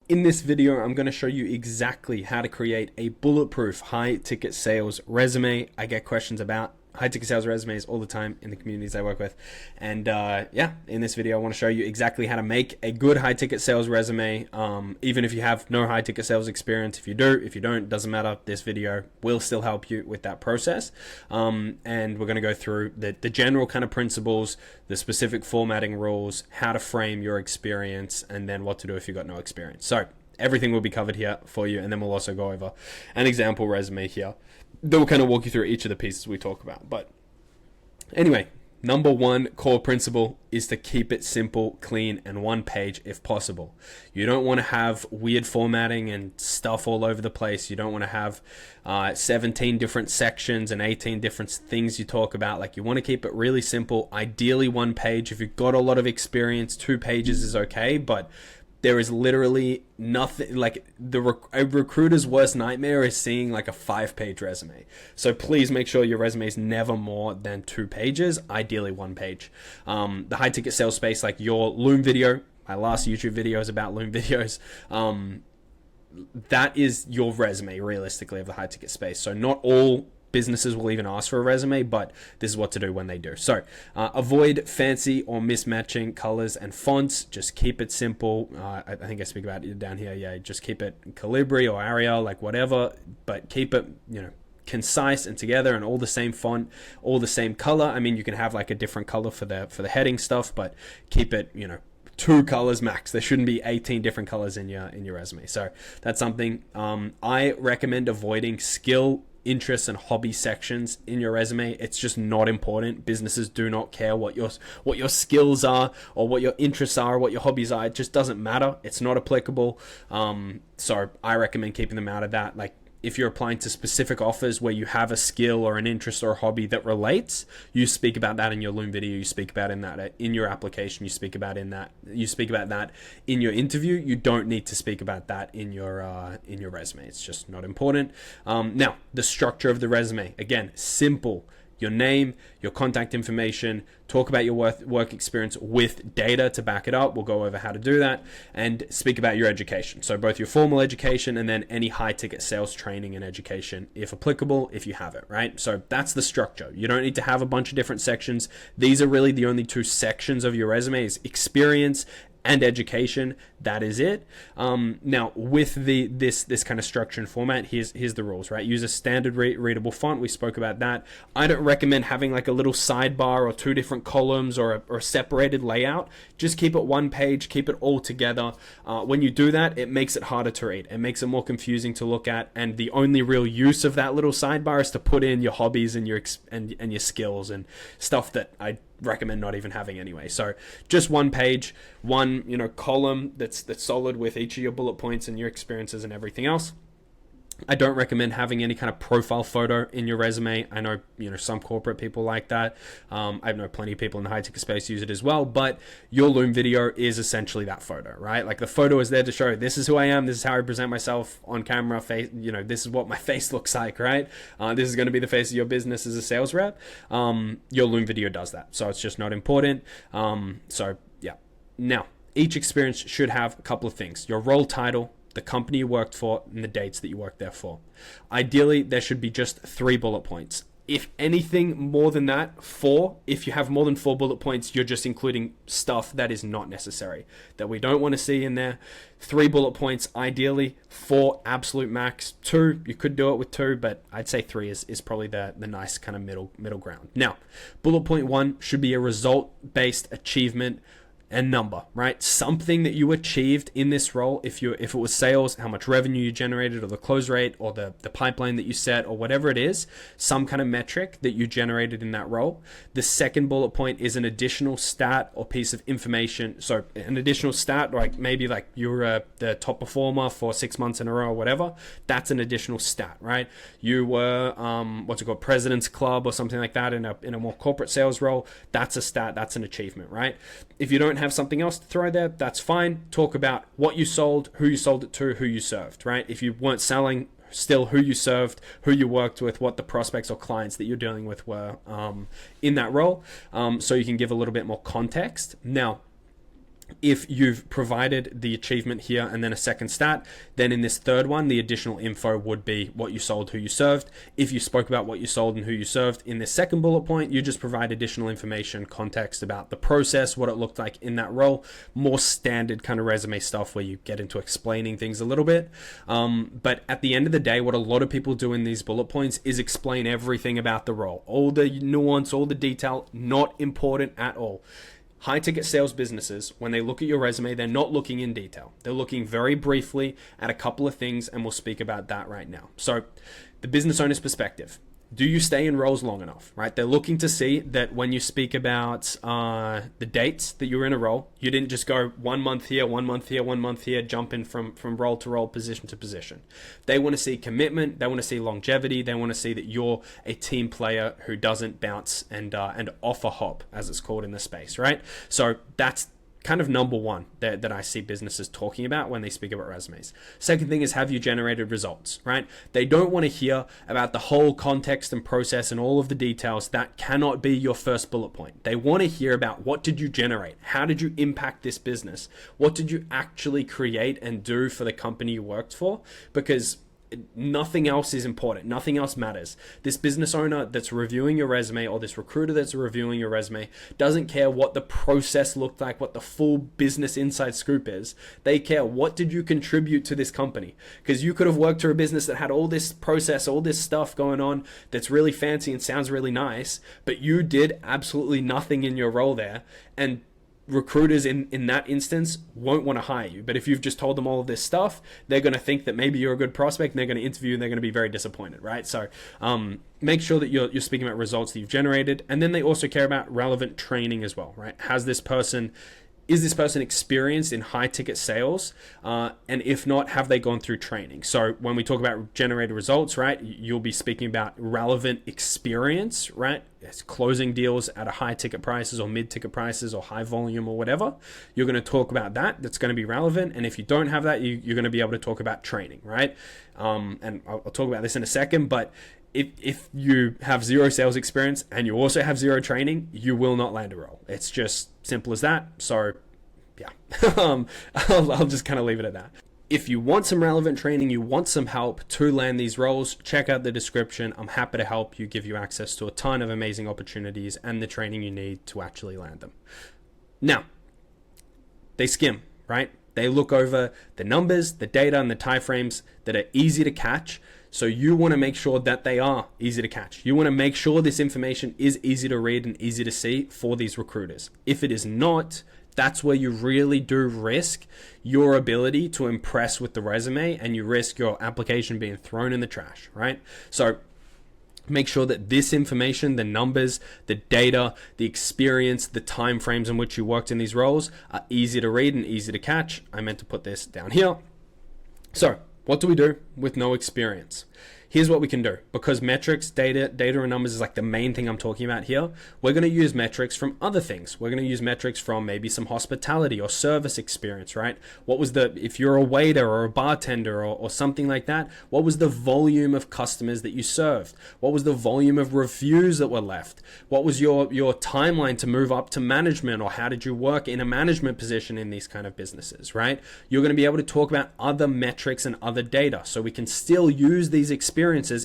In this video, I'm going to show you exactly how to create a bulletproof high ticket sales resume. I get questions about high ticket sales resumes all the time in the communities I work with. And yeah, in this video, I want to show you exactly how to make a good high ticket sales resume. Even if you have no high ticket sales experience, if you do, if you don't, doesn't matter. This video will still help you with that process. And we're going to go through the general kind of principles, the specific formatting rules, how to frame your experience, and then what to do if you've got no experience. So everything will be covered here for you, and then we'll also go over an example resume here that will kind of walk you through each of the pieces we talk about. But anyway, number one core principle is to keep it simple, clean, and one page if possible. You don't want to have weird formatting and stuff all over the place. You don't want to have 17 different sections and 18 different things you talk about. Like, you want to keep it really simple, ideally one page. If you've got a lot of experience, 2 pages is okay, but there is literally nothing. Like, a recruiter's worst nightmare is seeing like a 5-page resume. So please make sure your resume is never more than 2 pages, ideally 1 page. The high ticket sales space, like your Loom video, my last YouTube video is about Loom videos. That is your resume realistically of the high ticket space. So not all businesses will even ask for a resume, but this is what to do when they do. So avoid fancy or mismatching colors and fonts. Just keep it simple. I think I speak about it down here. Yeah, just keep it Calibri or Arial, like whatever, but keep it, concise and together, and all the same font, all the same color. I mean, you can have like a different color for the heading stuff, but keep it, 2 colors max. There shouldn't be 18 different colors in your resume. So that's something I recommend avoiding. Skill, interests, and hobby sections in your resume. It's just not important. Businesses do not care what your skills are or what your interests are or what your hobbies are. It just doesn't matter. It's not applicable. So I recommend keeping them out of that. Like, if you're applying to specific offers where you have a skill or an interest or a hobby that relates, you speak about that in your Loom video. You speak about in your application. You speak about that in your interview. You don't need to speak about that in your resume. It's just not important. Now, the structure of the resume, again, simple. Your name, your contact information, talk about your work experience with data to back it up. We'll go over how to do that, and speak about your education. So both your formal education and then any high ticket sales training and education, if applicable, if you have it, right? So that's the structure. You don't need to have a bunch of different sections. These are really the only 2 sections of your resume, is experience and education. That is it. Now, with this kind of structure and format, here's the rules, right? Use a standard readable font. We spoke about that. I don't recommend having like a little sidebar or 2 different columns or a separated layout. Just keep it 1 page. Keep it all together. When you do that, it makes it harder to read. It makes it more confusing to look at. And the only real use of that little sidebar is to put in your hobbies and your skills and stuff that I recommend not even having anyway. So just 1 page, 1 column that's solid with each of your bullet points and your experiences and everything else. I don't recommend having any kind of profile photo in your resume. I know, some corporate people like that. I know plenty of people in the high ticket space use it as well, but your Loom video is essentially that photo, right? Like, the photo is there to show this is who I am. This is how I present myself on camera. This is what my face looks like, right? This is going to be the face of your business as a sales rep. Your Loom video does that. So it's just not important. So yeah. Now, each experience should have a couple of things: your role title, the company you worked for, and the dates that you worked there for. Ideally, there should be just 3 bullet points. If anything more than that, 4. If you have more than 4 bullet points, you're just including stuff that is not necessary, that we don't want to see in there. 3 bullet points, ideally. 4, absolute max. 2, you could do it with 2, but I'd say 3 is probably the nice kind of middle ground. Now, bullet point 1 should be a result-based achievement and number, right? Something that you achieved in this role. If it was sales, how much revenue you generated, or the close rate, or the pipeline that you set, or whatever it is, some kind of metric that you generated in that role. The second bullet point is an additional stat or piece of information. So an additional stat, like maybe like you were the top performer for 6 months in a row or whatever. That's an additional stat, right? You were President's Club or something like that in a more corporate sales role. That's a stat. That's an achievement, right? If you don't have something else to throw there, that's fine. Talk about what you sold, who you sold it to, who you served, right? If you weren't selling, still who you served, who you worked with, what the prospects or clients that you're dealing with were in that role, so you can give a little bit more context. Now, If you've provided the achievement here and then a second stat, then in this third one, the additional info would be what you sold, who you served. If you spoke about what you sold and who you served in this second bullet point, you just provide additional information, context about the process, what it looked like in that role. More standard kind of resume stuff where you get into explaining things a little bit. But at the end of the day, what a lot of people do in these bullet points is explain everything about the role. All the nuance, all the detail, not important at all. High ticket sales businesses, when they look at your resume, they're not looking in detail. They're looking very briefly at a couple of things, and we'll speak about that right now. So, the business owner's perspective. Do you stay in roles long enough, right? They're looking to see that when you speak about the dates that you were in a role, you didn't just go 1 month here, 1 month here, 1 month here, jumping from role to role, position to position. They want to see commitment. They want to see longevity. They want to see that you're a team player who doesn't bounce and offer hop, as it's called in the space, right? So that's kind of number one that I see businesses talking about when they speak about resumes. Second thing is, have you generated results, right? They don't want to hear about the whole context and process and all of the details. That cannot be your first bullet point. They want to hear about what did you generate? How did you impact this business? What did you actually create and do for the company you worked for? Because nothing else is important. Nothing else matters. This business owner that's reviewing your resume, or this recruiter that's reviewing your resume, doesn't care what the process looked like, what the full business inside scoop is. They care, what did you contribute to this company? Because you could have worked for a business that had all this process, all this stuff going on that's really fancy and sounds really nice, but you did absolutely nothing in your role there. And recruiters in that instance won't want to hire you. But if you've just told them all of this stuff, they're going to think that maybe you're a good prospect, and they're going to interview, and they're going to be very disappointed, right? So make sure that you're speaking about results that you've generated. And then they also care about relevant training as well, right? Is this person experienced in high ticket sales? And if not, have they gone through training? So when we talk about generated results, right, you'll be speaking about relevant experience, right? It's closing deals at a high ticket prices or mid ticket prices or high volume or whatever. You're going to talk about that. That's going to be relevant. And if you don't have that, you're going to be able to talk about training, right? And I'll talk about this in a second, but if you have zero sales experience and you also have zero training, you will not land a role. It's just simple as that. So yeah, I'll just kind of leave it at that. If you want some relevant training, you want some help to land these roles, check out the description. I'm happy to help you, give you access to a ton of amazing opportunities and the training you need to actually land them. Now, they skim, right? They look over the numbers, the data, and the timeframes that are easy to catch. So you want to make sure that they are easy to catch. You want to make sure this information is easy to read and easy to see for these recruiters. If it is not, that's where you really do risk your ability to impress with the resume, and you risk your application being thrown in the trash, right? So make sure that this information, the numbers, the data, the experience, the time frames in which you worked in these roles are easy to read and easy to catch. I meant to put this down here. So what do we do with no experience? Here's what we can do. Because metrics, data and numbers is like the main thing I'm talking about here, we're going to use metrics from other things. We're going to use metrics from maybe some hospitality or service experience, right? If you're a waiter or a bartender or something like that, what was the volume of customers that you served? What was the volume of reviews that were left? What was your timeline to move up to management, or how did you work in a management position in these kind of businesses, right? You're going to be able to talk about other metrics and other data, so we can still use these experiences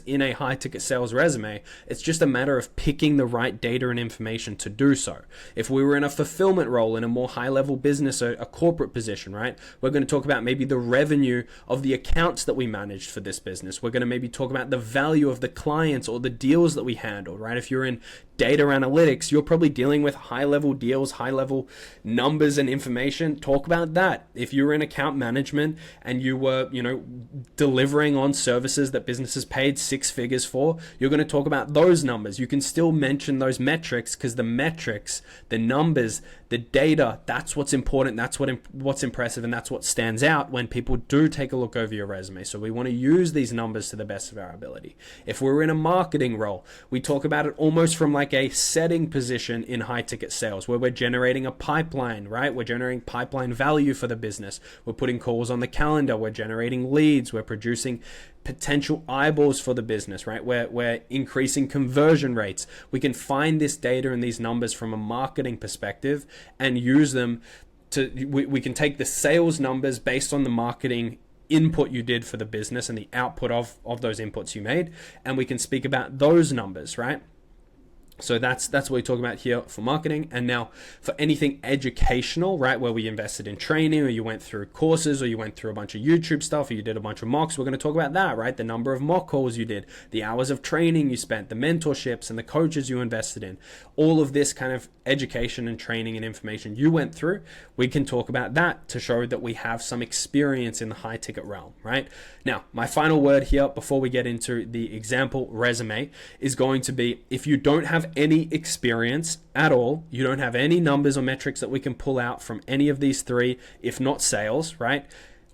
in a high ticket sales resume. It's just a matter of picking the right data and information to do so. If we were in a fulfillment role in a more high level business, a corporate position, right? We're going to talk about maybe the revenue of the accounts that we managed for this business. We're going to maybe talk about the value of the clients or the deals that we handled, right? If you're in data analytics, you're probably dealing with high level deals, high level numbers and information. Talk about that. If you were in account management and you were, delivering on services that businesses paid 6 figures for, you're going to talk about those numbers. You can still mention those metrics, because the metrics, the numbers, the data, that's what's important. That's what's impressive, and that's what stands out when people do take a look over your resume. So we want to use these numbers to the best of our ability. If we're in a marketing role, we talk about it almost from like a setting position in high ticket sales, where we're generating a pipeline, right? We're generating pipeline value for the business. We're putting calls on the calendar. We're generating leads. We're producing potential eyeballs for the business, right? We're increasing conversion rates. We can find this data and these numbers from a marketing perspective and use them we can take the sales numbers based on the marketing input you did for the business and the output of those inputs you made, and we can speak about those numbers, right? So that's what we talk about here for marketing. And now for anything educational, right, where we invested in training, or you went through courses, or you went through a bunch of YouTube stuff, or you did a bunch of mocks, we're going to talk about that, right? The number of mock calls you did, the hours of training you spent, the mentorships and the coaches you invested in, all of this kind of education and training and information you went through. We can talk about that to show that we have some experience in the high ticket realm, right? Now, my final word here before we get into the example resume is going to be, if you don't have any experience at all, you don't have any numbers or metrics that we can pull out from any of these three, if not sales, right?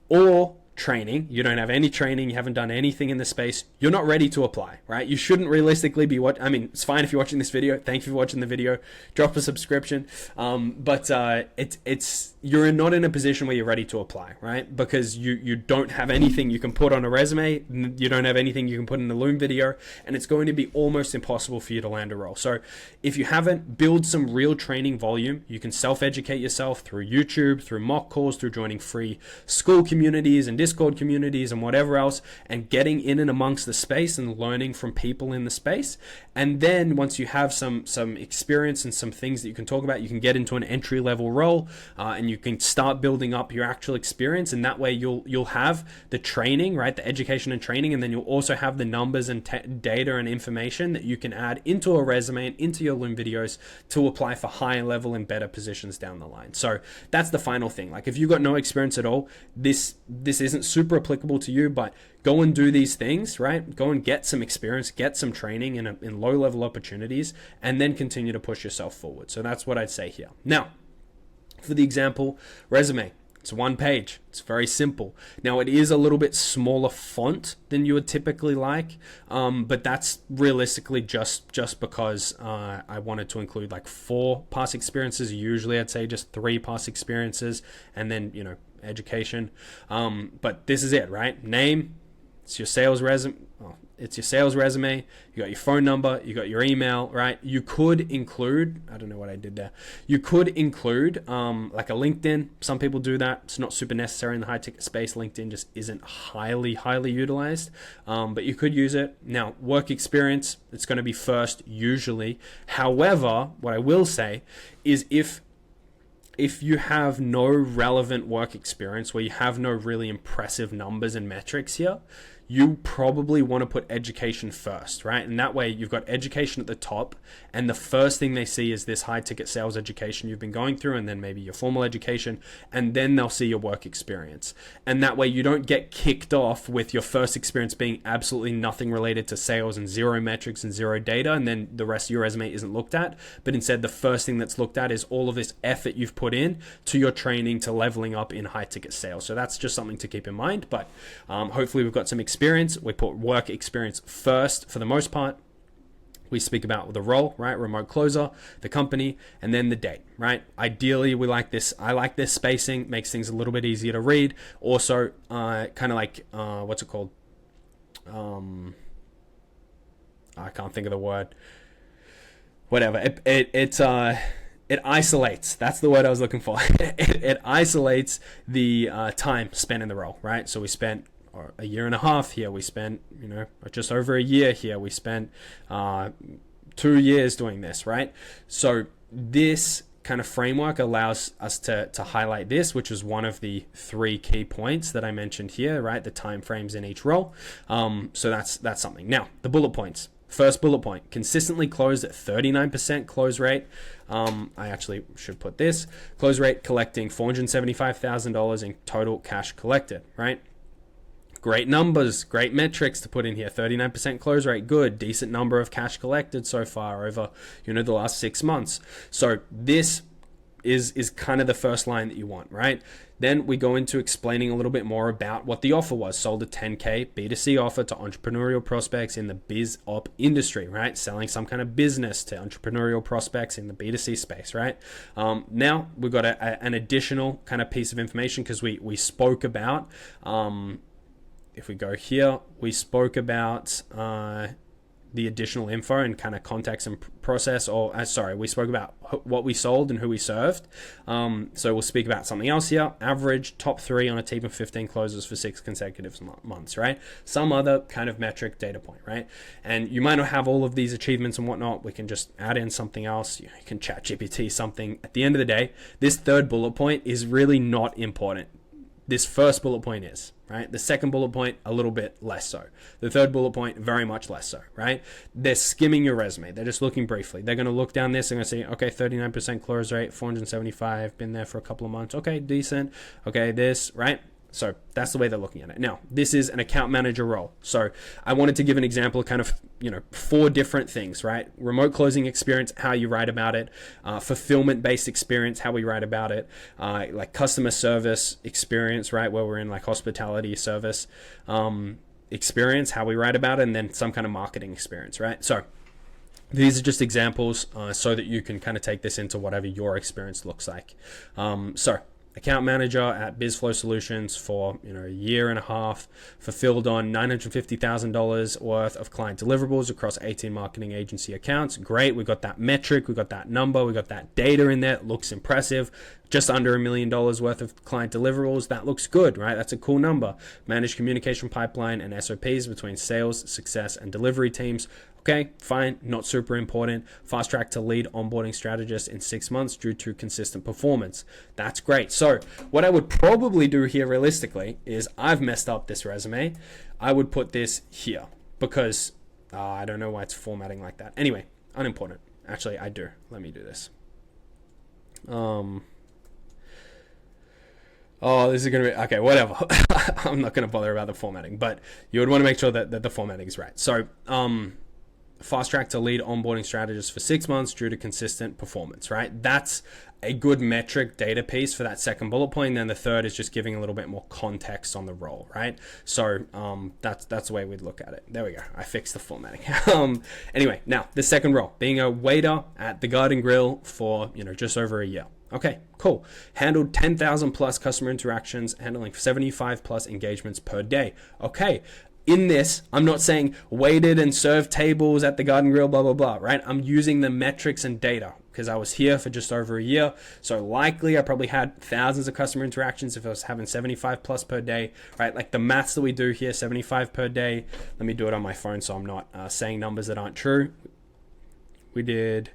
Or training, you don't have any training, you haven't done anything in the space, you're not ready to apply, right? You shouldn't realistically be it's fine if you're watching this video. Thank you for watching the video. Drop a subscription. But you're not in a position where you're ready to apply, right? Because you don't have anything you can put on a resume, you don't have anything you can put in a Loom video, and it's going to be almost impossible for you to land a role. So if you haven't, build some real training volume. You can self-educate yourself through YouTube, through mock calls, through joining free school communities and Discord communities and whatever else, and getting in and amongst the space and learning from people in the space. And then once you have some experience and some things that you can talk about, you can get into an entry-level role, and you can start building up your actual experience. And that way you'll have the training, right? The education and training, and then you'll also have the numbers and data and information that you can add into a resume and into your Loom videos to apply for higher level and better positions down the line. So that's the final thing. Like, if you've got no experience at all, this isn't super applicable to you, but go and do these things, right? Go and get some experience, get some training in low level opportunities, and then continue to push yourself forward. So that's what I'd say here. Now, for the example resume, it's one page. It's very simple. Now, it is a little bit smaller font than you would typically like, but that's realistically just because I wanted to include like 4 past experiences. Usually I'd say just 3 past experiences, and then, education. But this is it, right? Name, it's your sales resume. It's your sales resume. You got your phone number, you got your email, right? You could include, I don't know what I did there. You could include like a LinkedIn. Some people do that. It's not super necessary in the high ticket space. LinkedIn just isn't highly utilized, but you could use it. Now, work experience, it's going to be first usually. However, what I will say is if you have no relevant work experience, where you have no really impressive numbers and metrics here, you probably want to put education first, right? And that way you've got education at the top, and the first thing they see is this high ticket sales education you've been going through, and then maybe your formal education, and then they'll see your work experience. And that way you don't get kicked off with your first experience being absolutely nothing related to sales and 0 metrics and 0 data, and then the rest of your resume isn't looked at. But instead, the first thing that's looked at is all of this effort you've put in to your training, to leveling up in high ticket sales. So that's just something to keep in mind. But hopefully we've got some experience. We put work experience first for the most part. We speak about the role, right? Remote closer, the company, and then the date, right? Ideally, we like this. I like this spacing, makes things a little bit easier to read. Also, kind of like, what's it called? I can't think of the word. Whatever. It isolates. That's the word I was looking for. It isolates the time spent in the role, right? So we spent a year and a half here. We spent, just over a year here. We spent 2 years doing this, right? So this kind of framework allows us to highlight this, which is one of the 3 key points that I mentioned here, right? The time frames in each role. So that's something. Now, the bullet points. First bullet point, consistently closed at 39% close rate. I actually should put this. Close rate, collecting $475,000 in total cash collected, right? Great numbers, great metrics to put in here. 39% close rate, good. Decent number of cash collected so far over, the last 6 months. So this is kind of the first line that you want, right? Then we go into explaining a little bit more about what the offer was. Sold a 10K B2C offer to entrepreneurial prospects in the biz op industry, right? Selling some kind of business to entrepreneurial prospects in the B2C space, right? Now we've got an additional kind of piece of information, because we spoke about, if we go here, we spoke about the additional info and kind of context and process, or sorry, we spoke about what we sold and who we served. So we'll speak about something else here. Average top 3 on a team of 15 closers for 6 consecutive months, right? Some other kind of metric data point, right? And you might not have all of these achievements and whatnot. We can just add in something else. You can chat GPT something. At the end of the day, this third bullet point is really not important. This first bullet point is, right? The second bullet point, a little bit less so. The third bullet point, very much less so, right? They're skimming your resume. They're just looking briefly. They're going to look down this and going to say, okay, 39% close rate, 475, been there for a couple of months. Okay, decent. Okay, this, right? So that's the way they're looking at it. Now, this is an account manager role. So I wanted to give an example of kind of, 4 different things, right? Remote closing experience, how you write about it. Fulfillment-based experience, how we write about it. Like customer service experience, right? Where we're in like hospitality service experience, how we write about it. And then some kind of marketing experience, right? So these are just examples so that you can kind of take this into whatever your experience looks like. So account manager at BizFlow Solutions for a year and a half, fulfilled on $950,000 worth of client deliverables across 18 marketing agency accounts. Great, we got that metric, we got that number, we got that data in there. It looks impressive. Just under $1 million worth of client deliverables. That looks good, right? That's a cool number. Managed communication pipeline and SOPs between sales, success, and delivery teams. Okay, fine, not super important. Fast track to lead onboarding strategist in 6 months due to consistent performance. That's great. So what I would probably do here realistically is I've messed up this resume. I would put this here because I don't know why it's formatting like that. Anyway, unimportant. Actually, I do. Let me do this. Oh, this is going to be, okay, whatever. I'm not going to bother about the formatting, but you would want to make sure that the formatting is right. So, fast track to lead onboarding strategist for 6 months due to consistent performance, right? That's a good metric data piece for that second bullet point. And then the third is just giving a little bit more context on the role, right? So that's the way we'd look at it. There we go. I fixed the formatting. Anyway, now the second role, being a waiter at the Garden Grill for just over a year. Okay, cool. Handled 10,000 plus customer interactions, handling 75 plus engagements per day. Okay. In this, I'm not saying waited and served tables at the Garden Grill, blah, blah, blah, right? I'm using the metrics and data because I was here for just over a year. So likely I probably had thousands of customer interactions if I was having 75 plus per day, right? Like the maths that we do here, 75 per day. Let me do it on my phone so I'm not saying numbers that aren't true. We did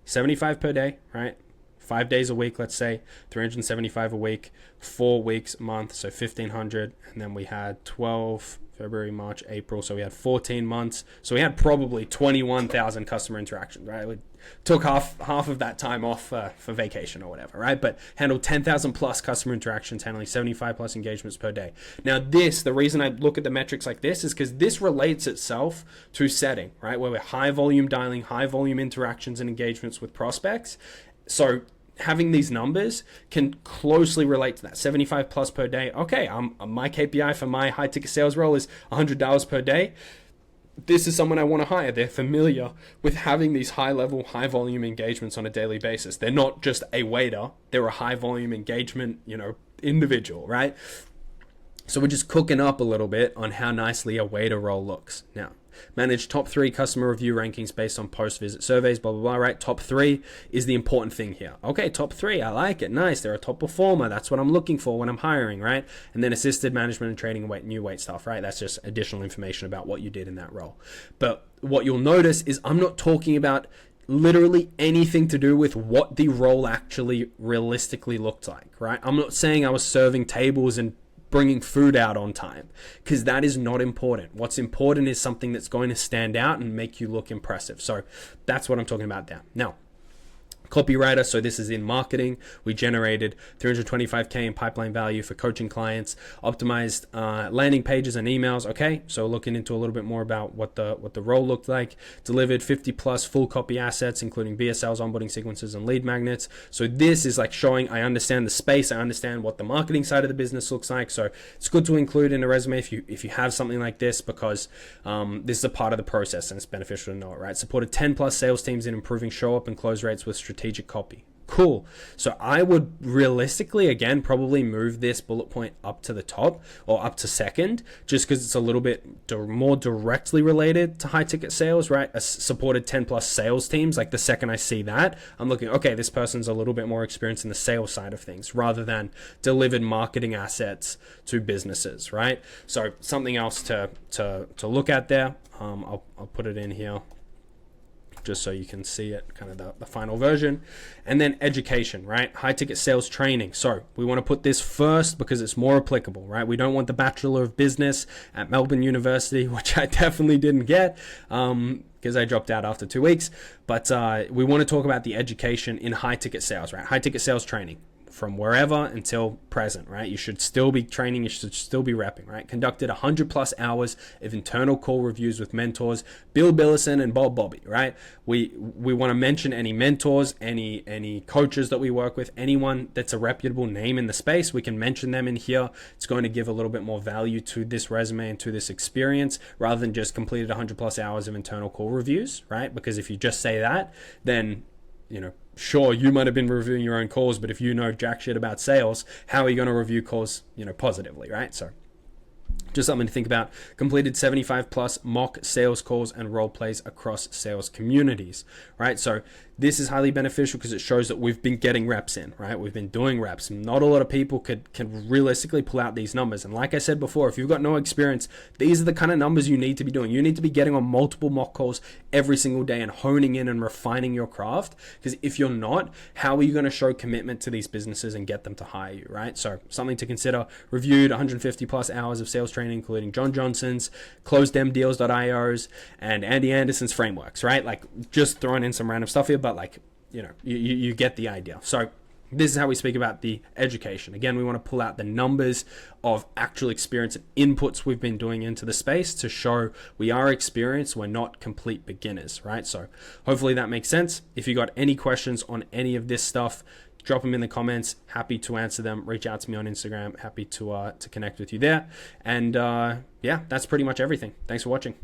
75 per day, right? 5 days a week, let's say, 375 a week, 4 weeks a month, so 1,500. And then we had 12... February, March, April. So we had 14 months. So we had probably 21,000 customer interactions, right? We took half of that time off for vacation or whatever, right? But handled 10,000 plus customer interactions, handling 75 plus engagements per day. Now the reason I look at the metrics like this is because this relates itself to setting, right? Where we're high volume dialing, high volume interactions and engagements with prospects. So having these numbers can closely relate to that 75 plus per day. Okay, my KPI for my high ticket sales role is $100 per day. This is someone I want to hire. They're familiar with having these high level, high volume engagements on a daily basis. They're not just a waiter. They're a high volume engagement, individual, right? So we're just cooking up a little bit on how nicely a waiter role looks. Now, manage top 3 customer review rankings based on post-visit surveys, blah, blah, blah, right? Top 3 is the important thing here. Okay, top 3, I like it. Nice, they're a top performer. That's what I'm looking for when I'm hiring, right? And then assisted management and training and new weight stuff, right? That's just additional information about what you did in that role. But what you'll notice is I'm not talking about literally anything to do with what the role actually realistically looked like, right? I'm not saying I was serving tables and bringing food out on time, because that is not important. What's important is something that's going to stand out and make you look impressive. So that's what I'm talking about there. Now, copywriter, so this is in marketing. We generated $325K in pipeline value for coaching clients, optimized landing pages and emails. Okay, so looking into a little bit more about what the role looked like. Delivered 50 plus full copy assets, including BSLs, onboarding sequences, and lead magnets. So this is like showing I understand the space, I understand what the marketing side of the business looks like. So it's good to include in a resume if you have something like this, because this is a part of the process and it's beneficial to know it, right? Supported 10 plus sales teams in improving show up and close rates with strategic copy. Cool. So I would realistically, again, probably move this bullet point up to the top or up to second, just because it's a little bit more directly related to high ticket sales, right? A supported 10 plus sales teams. Like the second I see that, I'm looking, okay, this person's a little bit more experienced in the sales side of things rather than delivered marketing assets to businesses, right? So something else to look at there. I'll put it in here just so you can see it, kind of the final version. And then education, right? High ticket sales training. So we want to put this first because it's more applicable, right? We don't want the Bachelor of Business at Melbourne University, which I definitely didn't get because I dropped out after 2 weeks. But we want to talk about the education in high ticket sales, right? High ticket sales training. From wherever until present, right? You should still be training, you should still be repping, right? Conducted 100 plus hours of internal call reviews with mentors, Bill Billison and Bob Bobby, right? We want to mention any mentors, any coaches that we work with, anyone that's a reputable name in the space, we can mention them in here. It's going to give a little bit more value to this resume and to this experience rather than just completed 100 plus hours of internal call reviews, right? Because if you just say that, then, you know, sure, you might have been reviewing your own calls, but if you know jack shit about sales, how are you going to review calls, you know, positively, right? So just something to think about. Completed 75 plus mock sales calls and role plays across sales communities, right? So this is highly beneficial because it shows that we've been getting reps in, right? We've been doing reps. Not a lot of people can realistically pull out these numbers. And like I said before, if you've got no experience, these are the kind of numbers you need to be doing. You need to be getting on multiple mock calls every single day and honing in and refining your craft. Because if you're not, how are you going to show commitment to these businesses and get them to hire you, right? So something to consider. Reviewed 150 plus hours of sales training, including John Johnson's, closedmdeals.io's, and Andy Anderson's frameworks, right? Like just throwing in some random stuff here, but like, you know, you get the idea. So this is how we speak about the education. Again, we want to pull out the numbers of actual experience and inputs we've been doing into the space to show we are experienced, we're not complete beginners, right? So hopefully that makes sense. If you got any questions on any of this stuff, drop them in the comments. Happy to answer them. Reach out to me on Instagram. Happy to connect with you there. And yeah, that's pretty much everything. Thanks for watching.